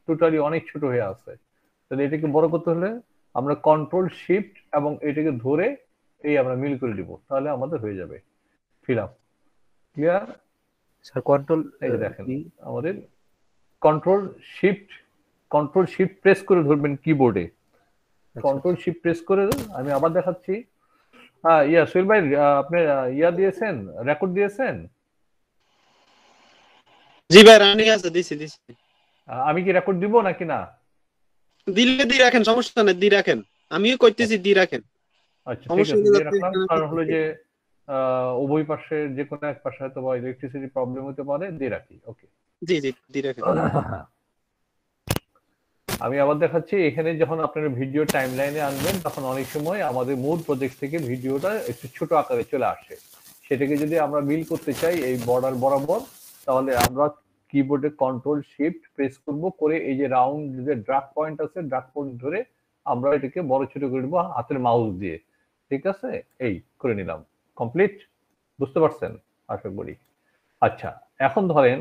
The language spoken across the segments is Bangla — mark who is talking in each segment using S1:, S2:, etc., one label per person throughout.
S1: টোটালি অনেক ছোট হয়ে আছে। তাহলে এটাকে বড় করতে হলে আমরা কন্ট্রোল শিফট এবং এটাকে ধরে এই আমরা মিল করে দিব, তাহলে আমাদের হয়ে যাবে fill up. Clear?
S2: Sir control
S1: এই যে দেখেন
S2: কি?
S1: আমাদের control shift, control shift press করে ধরবেন কিবোর্ডে।
S2: আচ্ছা
S1: কন্ট্রোল
S2: আচ্ছা।
S1: শিফট প্রেস করে আমি আবার দেখাচ্ছি। হ্যাঁ সোহেল ভাই, আপনি ইয়া দিয়েছেন, রেকর্ড দিয়েছেন?
S3: জি ভাই, রানিং আছে, দিছি দিছি।
S1: আমি কি রেকর্ড দিব নাকি না?
S3: দিলে দি রাখেন, সমস্যা নেই, দি রাখেন। আমিও কইতেছি, দি রাখেন,
S1: আচ্ছা ঠিক
S3: সমস্যা
S1: আছে,
S3: নেই,
S1: দিয়ে
S3: যাতে
S1: রাখলাম। কারণ হলো
S3: থাকে।
S1: যে উভয় পাশে যে কোনো এক পাশে হয়তো বা ইলেকট্রিসিটি প্রবলেম হতে পারে, দিয়ে রাখি। ওকে।
S3: জি জি, দি রাখেন।
S1: আমি আবার দেখাচ্ছি, এখানে যখন আপনার ভিডিও টাইমলাইনে আনবেন তখন অনেক সময় আমাদের মূল প্রজেক্ট থেকে ভিডিওটা একটু ছোট আকারে চলে আসে। সেটাকে যদি আমরা মিল করতে চাই এই বর্ডার বরাবর, তাহলে আমরা কিবোর্ডে কন্ট্রোল শিফট প্রেস করব, করে এই যে রাউন্ড যে ড্রাগ পয়েন্ট আছে, ড্রাগ পয়েন্ট ধরে আমরা এটাকে বড় ছোট করে দেবো হাতের মাউস দিয়ে। ঠিক আছে, এই করে নিলাম। কমপ্লিট? বুঝতে পারছেন আশা করি। আচ্ছা, এখন ধরেন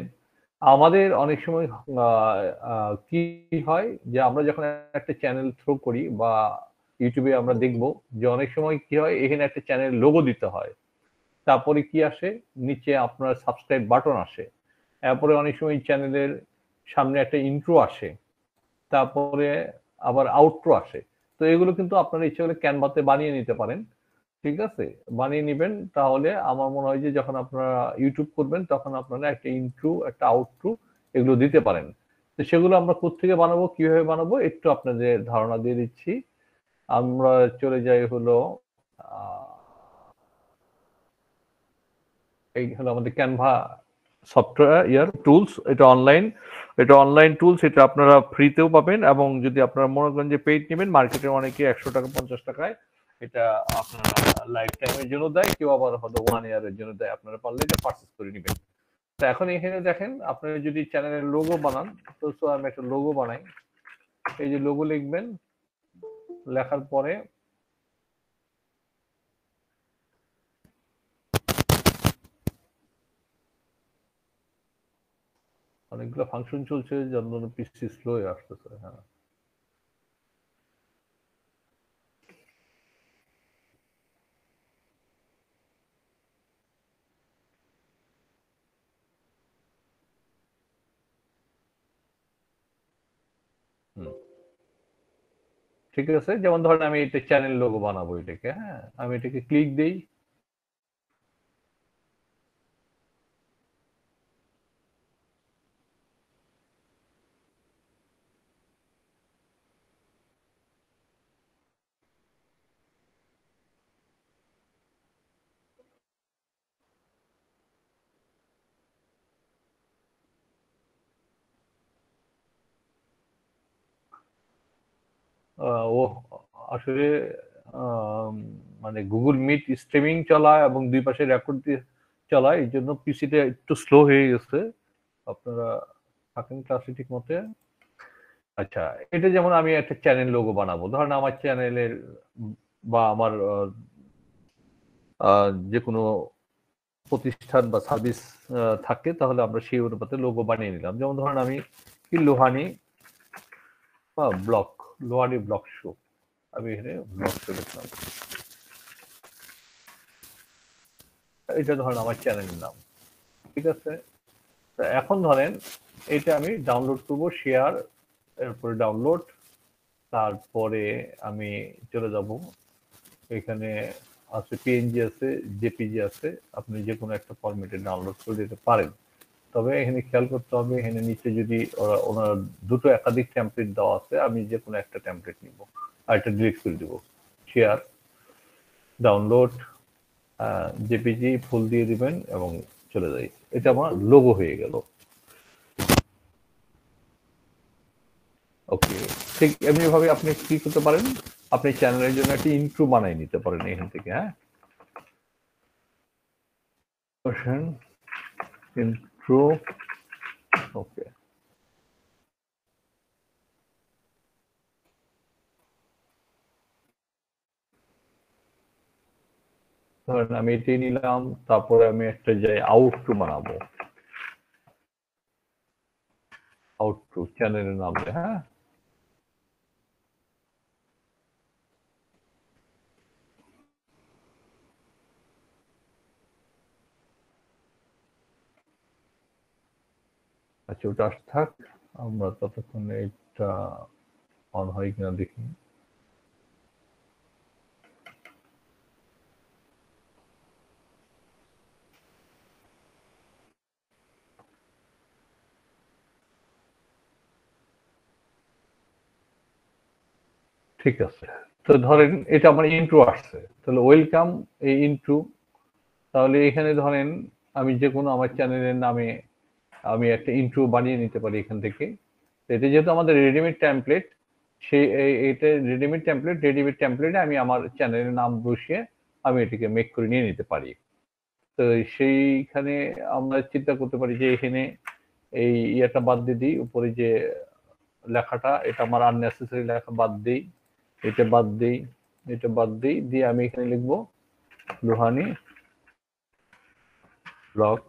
S1: আমাদের অনেক সময় কি হয় যে আমরা যখন একটা চ্যানেল থ্রো করি বা ইউটিউবে আমরা দেখব যে অনেক সময় কি হয়, এখানে একটা চ্যানেল লোগো দিতে হয়। তারপরে কি আসে, নিচে আপনার সাবস্ক্রাইব বাটন আসে। তারপরে অনেক সময় চ্যানেলের সামনে একটা ইন্ট্রো আসে, তারপরে আবার আউটরো আসে। তো এগুলো কিন্তু আপনারা ইচ্ছে করলে ক্যানভাতে বানিয়ে নিতে পারেন। ঠিক আছে, বানিয়ে নিবেন। তাহলে আমার মনে হয় যে যখন আপনারা ইউটিউব করবেন তখন আপনারা একটা ইন্ট্রো একটা আউটরো এগুলো দিতে পারেন। তো সেগুলো আমরা কোত্থেকে বানাবো, কিভাবে বানাবো একটু আপনাদের ধারণা দিয়ে দিচ্ছি। আমরা চলে যাই হলো এই হলো আমাদের ক্যানভা সফটওয়্যার ইয়ার টুলস। এটা অনলাইন টুলস, এটা আপনারা ফ্রিতেও পাবেন, এবং যদি আপনারা মনে করেন যে পেইড নেবেন, মার্কেটে অনেকে 100 টাকা 50 টাকায় এটা আপনারা লাইফ টাইমের জন্য দেয়, কেউ আবার হয়তো 1 ইয়ারের জন্য দেয়। আপনারা পারলে এটা পারচেস করে নেবেন। তো এখন এখানে দেখেন, আপনারা যদি চ্যানেলের লোগো বানান, তো আমি একটা লোগো বানাই। এই যে লোগো লিখবেন, লেখার পরে অনেকগুলো ফাংশন চলছে যার জন্য পিসি স্লো হয়ে আসতেছে। হ্যাঁ, হুম, ঠিক আছে। যেমন ধরেন আমি এটা চ্যানেল লোগো বানাবো এটাকে, হ্যাঁ, আমি এটাকে ক্লিক দেই। ও আসলে আম, মানে গুগল মিট স্ট্রিমিং চালায় এবং দুই পাশে রেকর্ড দিয়ে চালায়, এই জন্য পিসিটা একটু স্লো হয়ে গেছে। আপনারা থাকেন ক্লাসে ঠিক মতে। আচ্ছা, এটা যেমন আমি একটা চ্যানেল লোগো বানাবো, ধরেন আমার চ্যানেলের বা আমার যে কোনো প্রতিষ্ঠান বা সার্ভিস থাকে, তাহলে আমরা সেই অনুপাতে লোগো বানিয়ে নিলাম। যেমন ধরেন আমি কি লোহানি বা ব্লক, লোহানি ব্লক শো, আমি এখানে ব্লক শো লিখলাম। এটা ধরেন আমার চ্যানেলের নাম। ঠিক আছে, এখন ধরেন এটা আমি ডাউনলোড করবো, শেয়ার, এরপরে ডাউনলোড, তারপরে আমি চলে যাব, এখানে আছে পিএনজি আছে, জেপিজি আছে, আপনি যে কোনো একটা ফরম্যাটে ডাউনলোড করে দিতে পারেন। তবে এখানে খেয়াল করতে হবে, এখানে নিচে যদি ওনার দুটো একাধিক টেমপ্লেট দেওয়া আছে, আমি যে কোনো একটা টেমপ্লেট নিব আর এটা ডিলিট করে দিব। শেয়ার, ডাউনলোড, জেপিজি ফুল দিয়ে দিবেন এবং চলে যাই। এটা আমার লোগো হয়ে গেল। ওকে, ঠিক এমনি ভাবে আপনি কি করতে পারেন, আপনি চ্যানেলের জন্য একটা ইন্ট্রো বানাই নিতে পারেন এখান থেকে। হ্যাঁ, ইন্ট্রো। ওকে, ধরেন আমি এটাই নিলাম, তারপরে আমি একটা যাই আউটরো বানাবো। আউটরো চ্যানেলের নাম দিয়ে, হ্যাঁ। আচ্ছা, ওটা আসতে থাক, আমরা ততক্ষণে এটা অন হয় কিনা দেখি। ঠিক আছে, তো ধরেন এটা আমার ইন্ট্রো আসছে, তাহলে ওয়েলকাম এই ইন্ট্রো। তাহলে এখানে ধরেন আমি যে কোনো আমার চ্যানেলের নামে আমি একটা ইন্ট্রো বানিয়ে নিতে পারি এখান থেকে। এটা যেহেতু আমাদের রেডিমেড টেমপ্লেট, সেই এটা রেডিমেড টেমপ্লেটে আমি আমার চ্যানেলের নাম বসিয়ে আমি এটাকে মেক করে নিয়ে নিতে পারি। তো সেইখানে আমরা চিন্তা করতে পারি যে এখানে এই ইয়েটা বাদ দিয়ে দিই, উপরে যে লেখাটা, এটা আমার আননেসেসারি লেখা বাদ দিই, এটা বাদ দিই, এটা বাদ দিই, দিয়ে আমি এখানে লিখবো লোহানি ব্লগ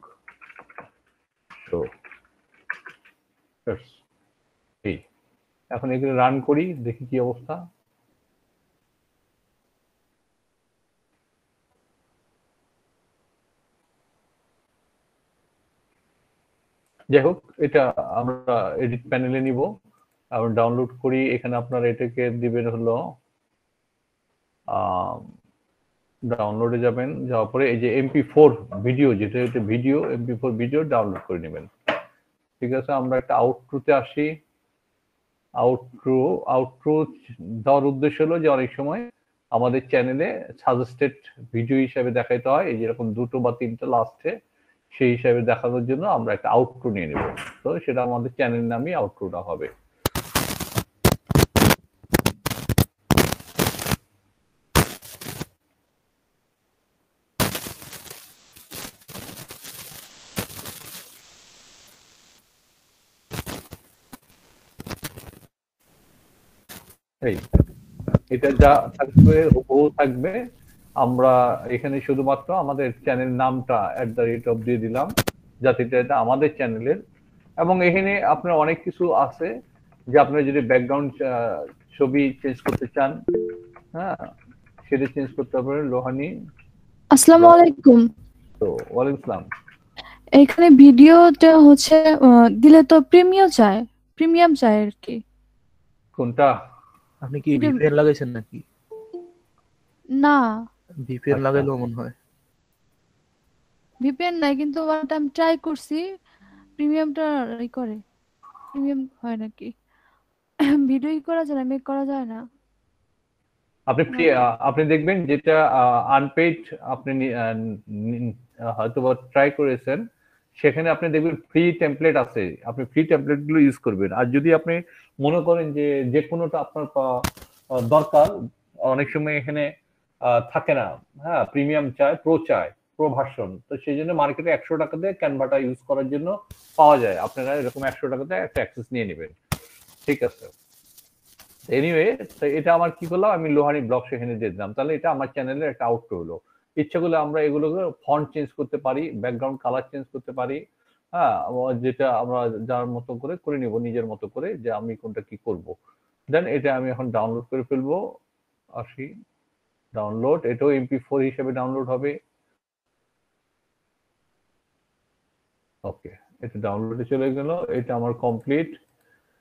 S1: শো। এই এখন এগুলো রান করি, দেখি কি অবস্থা। যাই হোক, এটা আমরা এডিট প্যানেলে নিব, আমরা ডাউনলোড করি। এখানে আপনারা এটাকে দিবেন হলো ডাউনলোডে যাবেন, যাওয়ার পরে এই যে MP4 ভিডিও, যেটা হচ্ছে ভিডিও, MP4 ভিডিও ডাউনলোড করে নেবেন। ঠিক আছে, আমরা একটা আউটরোতে আসি। আউটরো দেওয়ার উদ্দেশ্য হলো যে অনেক সময় আমাদের চ্যানেলে সাজেস্টেড ভিডিও হিসাবে দেখাইতে হয়, এই যেরকম 2টো বা 3টা লাস্টে, সেই হিসাবে দেখানোর জন্য আমরা একটা আউটরো নিয়ে নেব। তো সেটা আমাদের চ্যানেল নামই আউটরোটা হবে। এই এটা যা থাকবে হুবহু থাকবে। আমরা এখানে শুধুমাত্র আমাদের চ্যানেল নামটা @ দিয়ে দিলাম, যাতে এটা আমাদের চ্যানেলের। এবং এখানে আপনার অনেক কিছু আছে, যে আপনারা যদি ব্যাকগ্রাউন্ড ছবি চেঞ্জ করতে চান, হ্যাঁ, সেটা চেঞ্জ করতে পারেন। লোহানি
S4: আসসালামু আলাইকুম।
S1: তো ওয়ালাইকুম আসসালাম।
S4: এখানে ভিডিওটা হচ্ছে দিলে তো প্রিমিয়াম চাই আর কি।
S1: কোনটা?
S2: আপনি কি
S4: এটা
S2: ভিপিএন লাগাইছেন নাকি?
S4: না,
S2: ভিপিএন
S1: আচ্ছা,
S2: লাগাইলেও মনে হয়।
S4: ভিপিএন নাই, কিন্তু আমি ট্রাই করছি প্রিমিয়ামটা করে। প্রিমিয়াম হয় নাকি? ভিডিও করা যায় না, মেক করা যায় না।
S1: আপনি
S4: না
S1: আপনি দেখবেন যেটা আনপেইড, আপনি হয়তো ট্রাই করেছেন, সেখানে আপনি দেখবেন ফ্রি টেমপ্লেট আছে, আপনি ফ্রি টেমপ্লেট গুলো ইউজ করবেন। আর যদি আপনি মনে করেন যে যে কোনোটা আপনার দরকার, অনেক সময় এখানে থাকে না, হ্যাঁ, প্রিমিয়াম চায়, প্রো ভার্সন, তো সেই জন্য মার্কেটে 100 টাকা দিয়ে ক্যানভাটা ইউজ করার জন্য পাওয়া যায়। আপনারা এরকম 100 টাকাতে একটা অ্যাক্সেস নিয়ে নেবেন। ঠিক আছে, এনিওয়ে, তো এটা আমার কি করলাম, আমি লোহানি ব্লক সেখানে দিয়ে দিলাম। তাহলে এটা আমার চ্যানেলের একটা আউটরো হলো। ইচ্ছা করলে আমরা এগুলোকে ফন্ট চেঞ্জ করতে পারি, ব্যাকগ্রাউন্ড কালার চেঞ্জ করতে পারি, হ্যাঁ, যেটা আমরা যার মতো করে করে নিব, নিজের মতো করে, যে আমি কোনটা কি করব। দেন এটা আমি এখন ডাউনলোড করে ফেলবো। আসি ডাউনলোড, এটাও MP4 হিসেবে ডাউনলোড হবে। ওকে, এটা ডাউনলোডে চলে গেল, এটা আমার কমপ্লিট,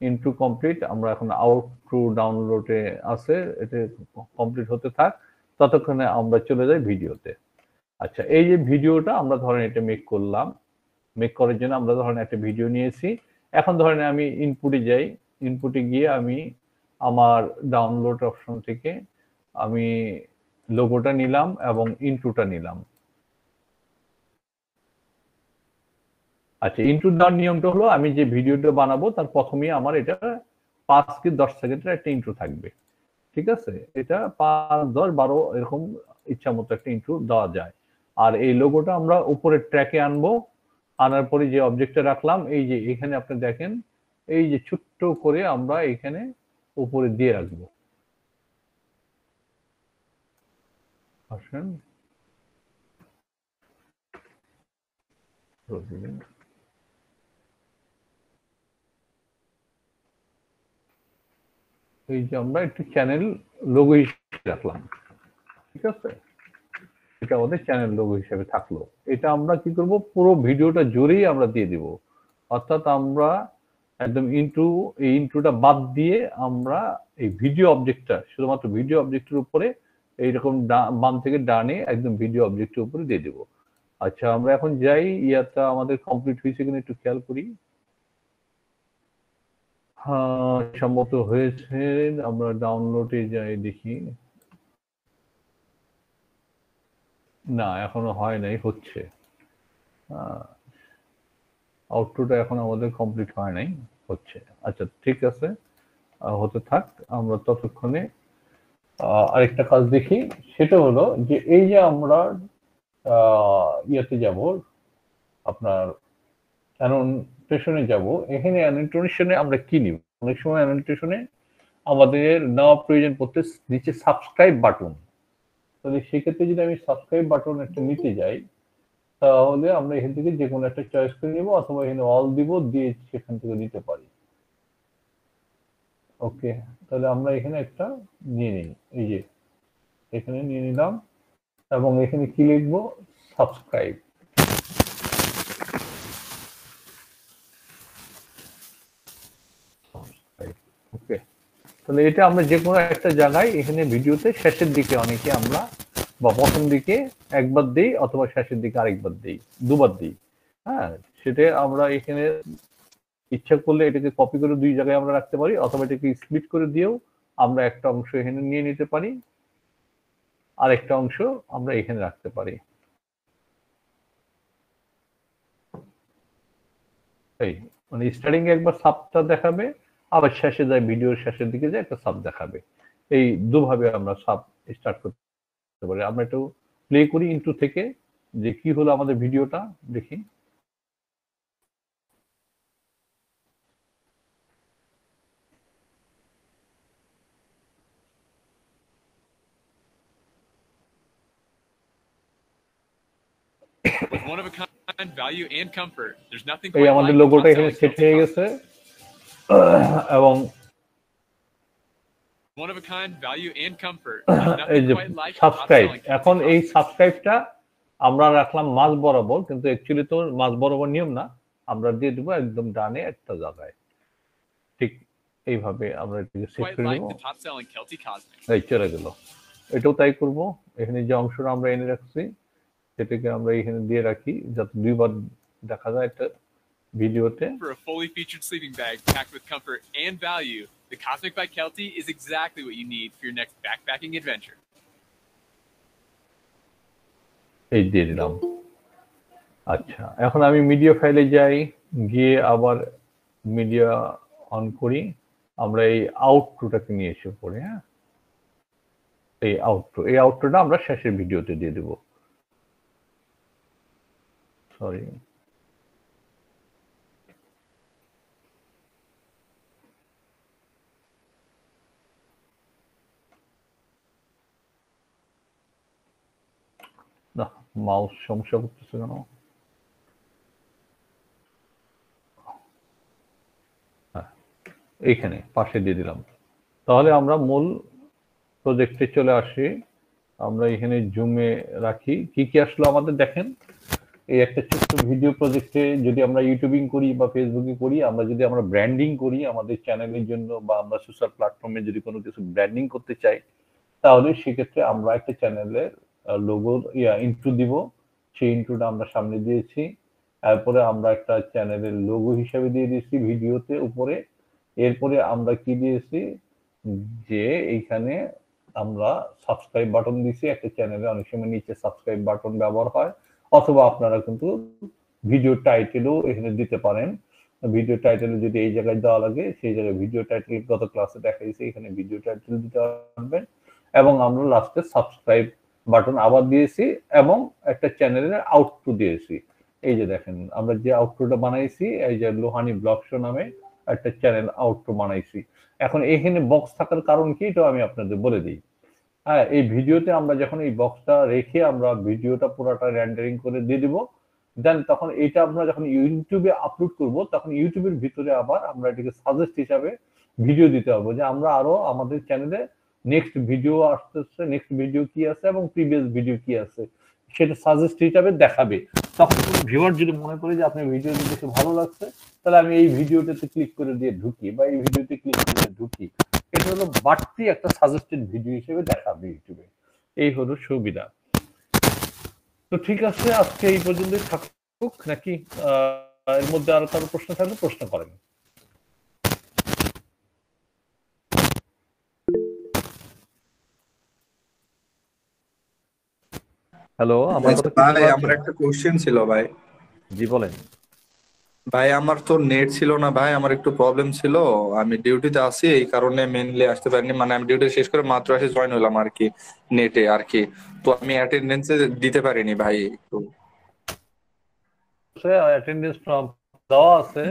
S1: ইনটু কমপ্লিট। আমরা এখন আউট টু ডাউনলোডে আছে, এটা কমপ্লিট হতে থাক, ততক্ষণে আমরা চলে যাই ভিডিওতে। আচ্ছা, এই যে ভিডিওটা আমরা ধরেন এটা মেক করলাম, মেক করার জন্য আমরা ধরেন একটা ভিডিও নিয়েছি। এখন ধরেন আমি ইনপুটে যাই, ইনপুটে গিয়ে আমি আমার ডাউনলোড অপশন থেকে আমি লোগোটা নিলাম এবং ইন্ট্রোটা নিলাম। আচ্ছা, ইন্ট্রো দেওয়ার নিয়মটা হলো, আমি যে ভিডিওটা বানাবো তার প্রথমেই আমার এটা 5 কি 10 সেকেন্ডের একটা ইন্ট্রো থাকবে। ঠিক আছে, এটা 5, 10, 12 এরকম ইচ্ছা মতো একটা ইন্ট্রো দেওয়া যায়। আর এই লোগোটা আমরা উপরের ট্র্যাকে আনবো, আনার পরে যে অবজেক্টটা রাখলাম, এই যে এখানে আপনি দেখেন, এই যে ছোট্ট করে আমরা এখানে উপরে দিয়ে রাখবো। আসেন, এই যে আমরা একটু চ্যানেল লোগো হিসেবে রাখলাম, ঠিক আছে, এটা আমাদের চ্যানেল লোগো হিসেবে থাকলো। এটা আমরা কি করব, পুরো ভিডিওটা জুড়েই আমরা দিয়ে দিব, অর্থাৎ আমরা একদম এই ইন্ট্রোটা বাদ দিয়ে আমরা এই ভিডিও অবজেক্টটা শুধুমাত্র ভিডিও অবজেক্টের উপরে এইরকম বাম থেকে ডানে একদম ভিডিও অবজেক্টের উপরে দিয়ে দিব। আচ্ছা, আমরা এখন যাই, ইয়াটা আমাদের কমপ্লিট হয়েছে কিনা একটু খেয়াল করি। হ্যাঁ, সম্ভবত হয়েছে। আমরা ডাউনলোডে যাই দেখি। না, এখনো হয় নাই, হচ্ছে। আউটপুটটা এখন আমাদের কমপ্লিট হয় নাই, হচ্ছে। আচ্ছা, ঠিক আছে, হতে থাক। আমরা ততক্ষণে আরেকটা কাজ দেখি, সেটা হলো যে এই যে আমরা ইয়েতে যাব, আপনার অ্যানোটেশনে যাব। এখানে অ্যানোটেশনে আমরা কি নিব? অনেক সময় অ্যানোটেশনে আমাদের নেওয়া প্রয়োজন পড়তে নিচে সাবস্ক্রাইব বাটন। তাহলে সেক্ষেত্রে যদি আমি সাবস্ক্রাইব বাটন একটা নিতে যাই, তাহলে আমরা এখান থেকে যে কোনো একটা চয়েস করে নিব, অথবা এখানে অল দিব, দিয়ে সেখান থেকে নিতে পারি। ওকে, তাহলে আমরা এখানে একটা নিয়ে নিই, এই যে এখানে নিয়ে নিলাম, এবং এখানে কি লিখবো? সাবস্ক্রাইব। ওকে, তাহলে এটা আমরা যে কোনো একটা জায়গায় এখানে ভিডিওতে শেষের দিকে অনেকে আমরা বা প্রথম দিকে একবার দিই, অথবা শেষের দিকে আরেকবার দিই, দুবার দিই। হ্যাঁ, সেটা আমরা এখানে ইচ্ছা করলে এটাকে কপি করে দুই জায়গায় আমরা রাখতে পারি, অথবা এটাকে স্প্লিট করে দিয়েও আমরা একটা অংশ এখানে নিয়ে নিতে পারি, আর একটা অংশ আমরা এখানে রাখতে পারি। এই মানে স্টার্টিং এ একবার সাবটা দেখাবে, আবার শেষে যায়, ভিডিওর শেষের দিকে যায় একটা সাব দেখাবে। এই দুভাবে আমরা সাব স্টার্ট করতে পারি। আমরা একটু প্লে করি ইন্ট্রো থেকে, যে কি হলো আমাদের ভিডিওটা দেখি।
S5: With one of a kind value and comfort, there's nothing
S1: এই
S5: quite
S1: আমাদের
S5: like the
S1: লোগোটা এখানে
S5: top-selling
S1: সেট
S5: Celtic
S1: হয়ে
S5: coffee.
S1: গেছে, এবং
S5: One of a kind value and comfort, there's
S1: এই
S5: nothing
S1: যে
S5: quite like the
S1: subscribe,
S5: top-selling Celtic
S1: এখন এই
S5: coffee.
S1: সাবস্ক্রাইবটা আমরা রাখলাম মাঝ বরাবর, কিন্তু অ্যাকচুয়ালি তো মাঝ বরাবর নিয়ম না, আমরা দিয়ে দেবো একদম ডানে একটা জায়গায়। ঠিক এইভাবে আমরা এটাকে সেট
S5: Quite
S1: করে
S5: like
S1: দেবো।
S5: the top-selling Celtic cosmic.
S1: এই চলে গেল। এটাও তাই করব, এখানে যে অংশটা আমরা এনে রাখছি সেটাকে আমরা এখানে দিয়ে রাখি, যাতে দুইবার দেখা যায় একটা ভিডিওতে।
S5: For a fully featured sleeping bag packed with comfort and value, the Cosmic by Kelty is exactly what you need for your next backpacking adventure.
S1: এই দিয়ে দিলাম। আচ্ছা, এখন আমি মিডিয়া ফাইলে যাই, গিয়ে আবার মিডিয়া অন করি। আমরা এই আউটপুটটাকে নিয়ে এসে পড়ে, হ্যাঁ, এই আউটপুটটা আমরা শেষের ভিডিওতে দিয়ে দেব। সরি, না, মাউস সমস্যা করতেছে কেন? হ্যাঁ, এইখানে পাশে দিয়ে দিলাম। তাহলে আমরা মূল প্রজেক্টে চলে আসি। আমরা এখানে জুমে রাখি, কি কি আসলো আমাদের দেখেন। এই একটা ছোট্ট ভিডিও প্রজেক্টে যদি আমরা ইউটিউবিং করি বা ফেসবুকে করি, যদি আমরা ব্র্যান্ডিং করি আমাদের চ্যানেলের জন্য, বা আমরা সোশ্যাল প্ল্যাটফর্মে যদি কোনো কিছু ব্র্যান্ডিং করতে চাই, তাহলে সেক্ষেত্রে আমরা একটা চ্যানেলের লোগোর ইন্ট্রো দিব। সেই ইন্ট্রোটা আমরা সামনে দিয়েছি, তারপরে আমরা একটা চ্যানেলের লোগো হিসেবে দিয়ে দিয়েছি ভিডিওতে উপরে। এরপরে আমরা কি দিয়েছি, যে এইখানে আমরা সাবস্ক্রাইব বাটন দিয়েছি। একটা চ্যানেলে অনেক সময় নিচে সাবস্ক্রাইব বাটন ব্যবহার হয়, অথবা আপনারা কিন্তু ভিডিও টাইটেলও এখানে দিতে পারেন। ভিডিও টাইটেল যদি এই জায়গায় দেওয়া লাগে, সেই জায়গায় ভিডিও টাইটেল গত ক্লাসে দেখাইছি, এখানে ভিডিও টাইটেল দিতে পারবেন। এবং আমরা লাস্টে সাবস্ক্রাইব বাটন আবার দিয়েছি, এবং একটা চ্যানেলের আউটপুট দিয়েছি। এই যে দেখেন, আমরা যে আউটপুটটা বানাইছি, এই যে লোহানি ব্লগ শো নামে একটা চ্যানেল আউটপুট বানাইছি। এখন এখানে বক্স থাকার কারণ কি, এটা আমি আপনাদের বলে দিই। হ্যাঁ, এই ভিডিওতে আমরা যখন এই বক্সটা রেখে আমরা ভিডিওটা পুরোটা রেন্ডারিং করে দিয়ে দিব, দেন তখন এটা আমরা যখন ইউটিউবে আপলোড করব, তখন ইউটিউবের ভিতরে আবার আমরা এটাকে সাজেস্ট হিসাবে ভিডিও দিতে হবে, যে আমরা আরো আমাদের চ্যানেলে নেক্সট ভিডিও আসতেছে, নেক্সট ভিডিও কি আছে এবং প্রিভিয়াস ভিডিও কি আছে সেটা সাজেস্ট হিসাবে দেখাবে। তখন কোনো ভিউয়ার যদি মনে করে যে আপনার ভিডিওটি দেখে ভালো লাগছে, তাহলে আমি এই ভিডিওটাতে ক্লিক করে দিয়ে ঢুকি বা এই ভিডিওতে ক্লিক করে ঢুকি, এটা হলো বাড়তি একটা সাজেস্টেড ভিডিও হিসেবে দেখাবে ইউটিউবে। এই হলো সুবিধা। তো ঠিক আছে, আজকে এই পর্যন্তই থাকুক নাকি? এর মধ্যে আরো কারো প্রশ্ন থাকলে প্রশ্ন করেন। হ্যালো, আমার কথা
S6: ভাই আমার একটা কোশ্চেন ছিল ভাই।
S1: জি বলেন।
S6: ভাই আমার তো নেট ছিল না ভাই, আমার একটু প্রবলেম ছিল, আমি ডিউটিতে আছি এই কারণে মেইনলি আসতে পারিনি, মানে আমি ডিউটি শেষ করে মাত্র এসে জয়েন হলাম আর কি নেটে আর কি, তো আমি অ্যাটেন্ডেন্সে দিতে পারিনি ভাই একটু।
S1: অ্যাটেন্ডেন্স দেওয়া আছে,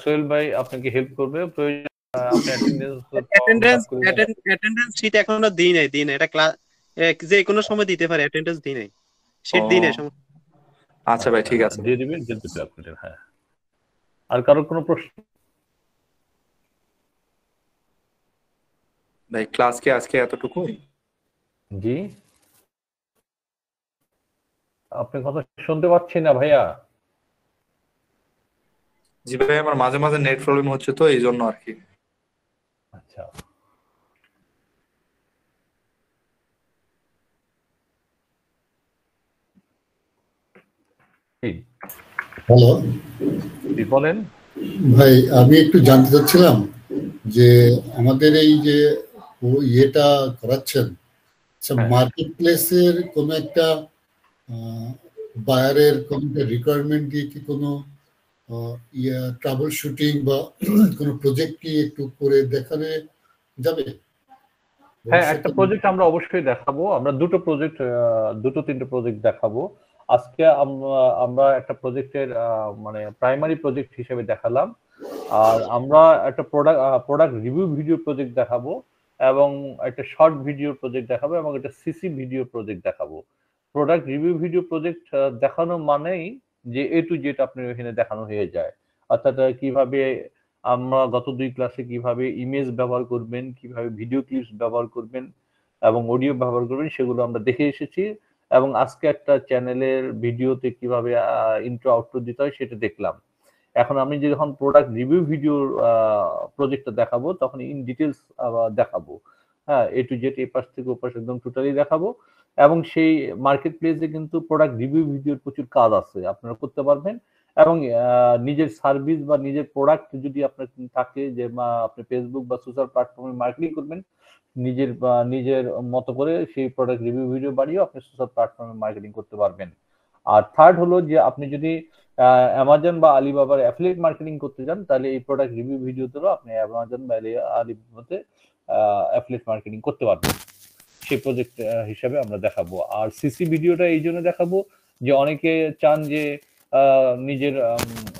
S1: সোহেল ভাই আপনাকে হেল্প করবে, প্রয়োজন আপনি
S3: অ্যাটেন্ডেন্স শীট এখনো দিই নাই এটা ক্লাস যে কোনো সময় দিতে পারে, অ্যাটেন্ডেন্স দিই নাই, শীট দিই নাই।
S6: আচ্ছা ভাই ঠিক আছে,
S1: দিয়ে দিবেন আপনাদের। হ্যাঁ, আর কারো কোনো প্রশ্ন?
S6: ভাই ক্লাস কি আজকে এতটুকুই?
S1: জি, আপনার কথা শুনতে পাচ্ছি না ভাইয়া।
S6: জি ভাই আমার মাঝে মাঝে নেট প্রবলেম হচ্ছে তো এই জন্য আর কি।
S1: আচ্ছা,
S7: হ্যালো
S1: বলেন।
S7: ভাই, আমি একটু জানতে চাচ্ছিলাম যে আমাদের এই যে ইয়েটা করাচ্ছেন, মার্কেট প্লেসের কোনো একটা বায়ারের কোনো রিকোয়ারমেন্ট দিয়ে কি কোনো ট্রাবল শুটিং বা কোনো প্রজেক্ট কি একটু করে দেখানো যাবে?
S1: হ্যাঁ, একটা প্রজেক্ট আমরা অবশ্যই দেখাবো। আমরা দুটো তিনটে প্রজেক্ট দেখাবো আজকে। আমরা একটা প্রজেক্টের মানে প্রাইমারি প্রজেক্ট হিসেবে দেখালাম, আর আমরা একটা প্রোডাক্ট রিভিউ ভিডিও প্রজেক্ট দেখাবো, এবং একটা শর্ট ভিডিও প্রজেক্ট দেখাবো, এবং একটা সিসি ভিডিও প্রজেক্ট দেখাবো। প্রোডাক্ট রিভিউ ভিডিও প্রজেক্ট দেখানো মানেই যে এ টু জেড আপনার এখানে দেখানো হয়ে যায়, অর্থাৎ কিভাবে আমরা গত 2 ক্লাসে কিভাবে ইমেজ ব্যবহার করবেন, কিভাবে ভিডিও ক্লিপস ব্যবহার করবেন এবং অডিও ব্যবহার করবেন সেগুলো আমরা দেখে এসেছি, এবং আজকে একটা চ্যানেলের ভিডিওতে কিভাবে ইন্ট্রো আউটরো দিতে হয় সেটা দেখলাম। এখন আমি যখন প্রোডাক্ট রিভিউ ভিডিওর প্রজেক্টটা দেখাবো তখন ইন ডিটেলস দেখাবো। হ্যাঁ, এ টু জেড, এ পাশ থেকে ও পাশ একদম টোটালি দেখাবো। এবং সেই মার্কেট প্লেসে কিন্তু প্রোডাক্ট রিভিউ ভিডিওর প্রচুর কাজ আছে, আপনারা করতে পারবেন। এবং নিজের সার্ভিস বা নিজের প্রোডাক্ট যদি আপনার থাকে, যে আপনি ফেসবুক বা সোশ্যাল প্ল্যাটফর্মে মার্কেটিং করবেন, নিজের মতো করে সেই প্রোডাক্ট রিভিউ ভিডিও বানিয়ে আপনি সোশ্যাল প্ল্যাটফর্মে মার্কেটিং করতে পারবেন। আর থার্ড হলো যে আপনি যদি অ্যামাজন বা আলিবাবার অ্যাফিলিয়েট মার্কেটিং করতে চান, তাহলে এই প্রোডাক্ট রিভিউ ভিডিওতেও আপনি অ্যামাজন বা আলিবাবাতে অ্যাফিলিয়েট মার্কেটিং করতে পারবেন। সেই প্রজেক্ট হিসাবে আমরা দেখাবো। আর সিসি ভিডিওটা এই জন্য দেখাবো যে অনেকে চান যে নিজের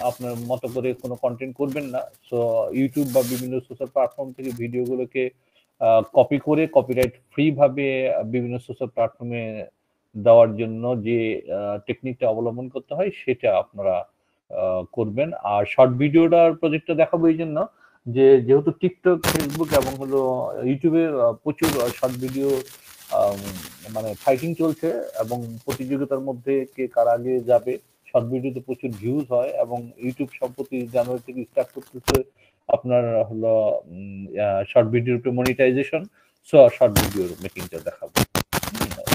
S1: আপনার মতো করে কোনো কন্টেন্ট করবেন না, সো ইউটিউব বা বিভিন্ন সোশ্যাল প্ল্যাটফর্ম থেকে ভিডিওগুলোকে কপি করে কপিরাইট ফ্রি ভাবে বিভিন্ন সোশ্যাল প্ল্যাটফর্মে দেওয়ার জন্য যে টেকনিকটা অবলম্বন করতে হয় সেটা আপনারা করবেন। আর শর্ট ভিডিওটার প্রজেক্টটা দেখাবো এই জন্য যে যেহেতু টিকটক, ফেসবুক এবং হলো ইউটিউবে প্রচুর শর্ট ভিডিও মানে ফাইটিং চলছে, এবং প্রতিযোগিতার মধ্যে কে কার আগে যাবে। শর্ট ভিডিওতে প্রচুর ভিউজ হয়, এবং ইউটিউব সম্প্রতি জানুয়ারি থেকে স্টার্ট করতেছে আপনার হলো শর্ট ভিডিওর উপরে মনিটাইজেশন। সো শর্ট ভিডিওর মেকিংটা দেখাবো।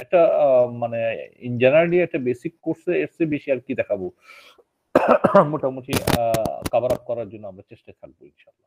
S1: একটা মানে ইন জেনারেলি একটা বেসিক কোর্সে এর চেয়ে বেশি আর কি দেখাবো, মোটামুটি কভার আপ করার জন্য আমরা চেষ্টা থাকবো ইনশাআল্লাহ।